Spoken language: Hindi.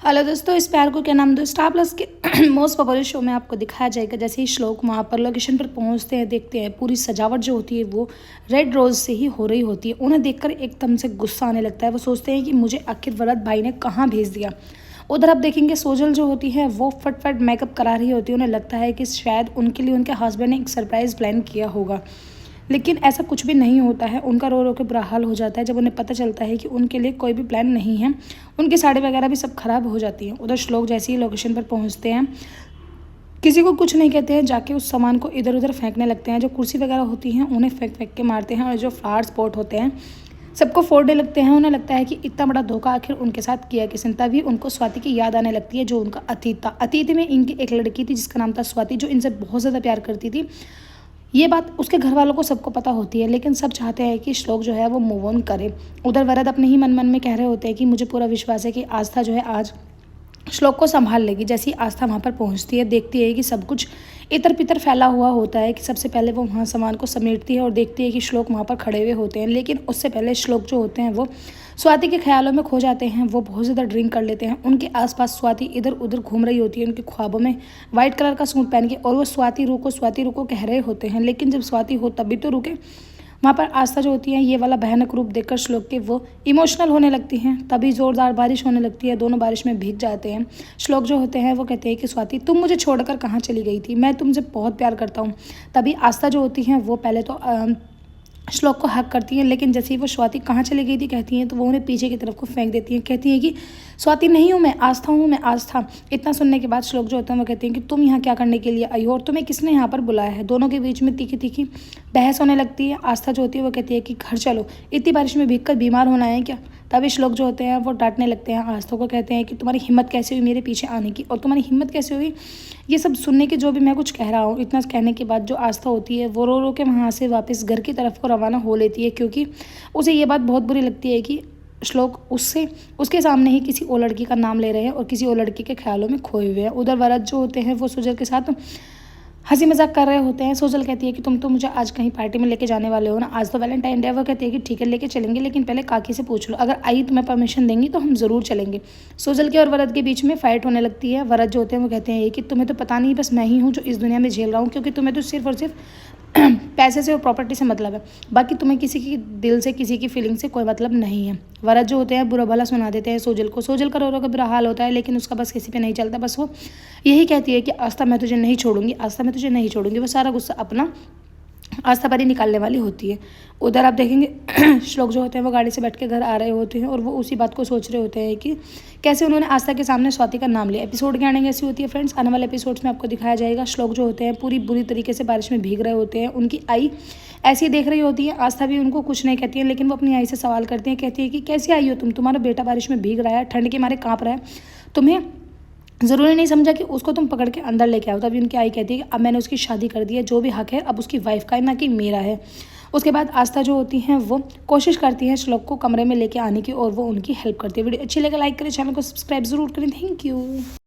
हेलो दोस्तों, इस प्यार को क्या नाम दो स्टार प्लस के मोस्ट पॉपुलर शो में आपको दिखाया जाएगा। जैसे ही श्लोक वहाँ पर लोकेशन पर पहुँचते हैं, देखते हैं पूरी सजावट जो होती है वो रेड रोज़ से ही हो रही होती है। उन्हें देखकर एकदम से गुस्सा आने लगता है। वो सोचते हैं कि मुझे आखिर वरद भाई ने कहाँ भेज दिया। उधर आप देखेंगे सोजल जो होती है वो फटफट मेकअप करा रही होती है। उन्हें लगता है कि शायद उनके लिए उनके हस्बैंड ने एक सरप्राइज़ प्लान किया होगा, लेकिन ऐसा कुछ भी नहीं होता है। उनका रो रो के बुरा हाल हो जाता है जब उन्हें पता चलता है कि उनके लिए कोई भी प्लान नहीं है। उनकी साड़ी वगैरह भी सब खराब हो जाती हैं। उधर श्लोक जैसे ही लोकेशन पर पहुंचते हैं, किसी को कुछ नहीं कहते हैं, जाके उस सामान को इधर उधर फेंकने लगते हैं। जो कुर्सी वगैरह होती हैं उन्हें फेंक फेंक के मारते हैं, और जो फ्लावर स्पॉट होते हैं सबको फोड़ने लगते हैं। उन्हें लगता है कि इतना बड़ा धोखा आखिर उनके साथ किया किसने। तभी उनको स्वाति की याद आने लगती है, जो उनका अतीत था। अतीत में इनकी एक लड़की थी जिसका नाम था स्वाति, जो इनसे बहुत ज़्यादा प्यार करती थी। ये बात उसके घर वालों को सबको पता होती है, लेकिन सब चाहते हैं कि श्लोक जो है वो मूव ऑन करे। उधर वरद अपने ही मन मन में कह रहे होते हैं कि मुझे पूरा विश्वास है कि आस्था जो है आज श्लोक को संभाल लेगी। जैसे ही आस्था वहाँ पर पहुँचती है, देखती है कि सब कुछ इतर पितर फैला हुआ होता है, कि सबसे पहले वो वहाँ सामान को समेटती है और देखती है कि श्लोक वहाँ पर खड़े हुए होते हैं। लेकिन उससे पहले श्लोक जो होते हैं वो स्वाति के ख्यालों में खो जाते हैं। वो बहुत ज़्यादा ड्रिंक कर लेते हैं। उनके आसपास स्वाति इधर उधर घूम रही होती है, उनके ख्वाबों में वाइट कलर का सूट पहन के, और वो स्वाति रुको कह रहे होते हैं। लेकिन जब स्वाति हो तभी तो रुके। वहाँ पर आस्था जो होती है ये वाला भयानक रूप देखकर श्लोक के वो इमोशनल होने लगती हैं। तभी ज़ोरदार बारिश होने लगती है, दोनों बारिश में भीग जाते हैं। श्लोक जो होते हैं वो कहते हैं कि स्वाति तुम मुझे छोड़कर कहाँ चली गई थी, मैं तुमसे बहुत प्यार करता हूँ। तभी आस्था जो होती हैं वो पहले तो श्लोक को हक करती हैं, लेकिन जैसे ही वो स्वाति कहाँ चली गई थी कहती हैं, तो वो उन्हें पीछे की तरफ को फेंक देती हैं। कहती हैं कि स्वाति नहीं हूँ मैं, आस्था हूँ मैं, आस्था। इतना सुनने के बाद श्लोक जो होते हैं वो कहते हैं कि तुम यहाँ क्या करने के लिए आई हो, और तुम्हें किसने यहाँ पर बुलाया है। दोनों के बीच में तीखी तीखी बहस होने लगती है। आस्था जो होती है वो कहती है कि घर चलो, इतनी बारिश में भीग कर बीमार होना है क्या। तभी श्लोक जो होते हैं वो डांटने लगते हैं। आस्था को कहते हैं कि तुम्हारी हिम्मत कैसे हुई मेरे पीछे आने की, और तुम्हारी हिम्मत कैसे हुई ये सब सुनने की, जो भी मैं कुछ कह रहा हूँ। इतना कहने के बाद जो आस्था होती है वो रो रो के वहाँ से वापस घर की तरफ को रवाना हो लेती है, क्योंकि उसे ये बात बहुत बुरी लगती है कि श्लोक उसके सामने ही किसी और लड़की का नाम ले रहे हैं और किसी और लड़की के ख्यालों में खोए हुए हैं। उधर वरद जो होते हैं वो सुजल के साथ हंसी मजाक कर रहे होते हैं। सोजल कहती है कि तुम तो मुझे आज कहीं पार्टी में लेके जाने वाले हो ना, आज तो वैलेंटाइन डे है। वो कहती है कि ठीक है लेके चलेंगे, लेकिन पहले काकी से पूछ लो, अगर आई तुम्हें परमिशन देंगी तो हम ज़रूर चलेंगे। सोजल के और वरद के बीच में फाइट होने लगती है। वरद जो होते हैं वो कहते हैं कि तुम्हें तो पता नहीं, बस मैं ही हूँ जो इस दुनिया में झेल रहा हूँ, क्योंकि तुम्हें तो सिर्फ और सिर्फ पैसे से और प्रॉपर्टी से मतलब है, बाकी तुम्हें किसी की दिल से किसी की फीलिंग से कोई मतलब नहीं है। वरद जो होते हैं बुरा भला सुना देते हैं सोजल को। सोजल का रो रो का बुरा हाल होता है, लेकिन उसका बस किसी पे नहीं चलता। बस वो यही कहती है कि आस्था मैं तुझे नहीं छोड़ूंगी, आस्था मैं तुझे नहीं छोड़ूंगी। वो सारा गुस्सा अपना आस्था पर ही निकालने वाली होती है। उधर आप देखेंगे श्लोक जो होते हैं वो गाड़ी से बैठ के घर आ रहे होते हैं, और वो उसी बात को सोच रहे होते हैं कि कैसे उन्होंने आस्था के सामने स्वाति का नाम लिया। एपिसोड की एंडिंग ऐसी होती है फ्रेंड्स, आने वाले एपिसोड्स में आपको दिखाया जाएगा। श्लोक जो होते हैं पूरी बुरी तरीके से बारिश में भीग रहे होते हैं। उनकी आई ऐसी देख रही होती है। आस्था भी उनको कुछ नहीं कहती है, लेकिन वो अपनी आई से सवाल करती है। कहती है कि कैसे आई हो तुम, तुम्हारा बेटा बारिश में भीग रहा है, ठंड के मारे काँप रहा है, तुम्हें ज़रूरी नहीं समझा कि उसको तुम पकड़ के अंदर लेके आओ। तभी उनकी आई कहती है कि अब मैंने उसकी शादी कर दी है, जो भी हक है अब उसकी वाइफ का है, ना कि मेरा है। उसके बाद आस्था जो होती हैं वो कोशिश करती है श्लोक को कमरे में लेके आने की, और वो उनकी हेल्प करती है। वीडियो अच्छी लगे लाइक करें, चैनल को सब्सक्राइब जरूर करें। Thank you.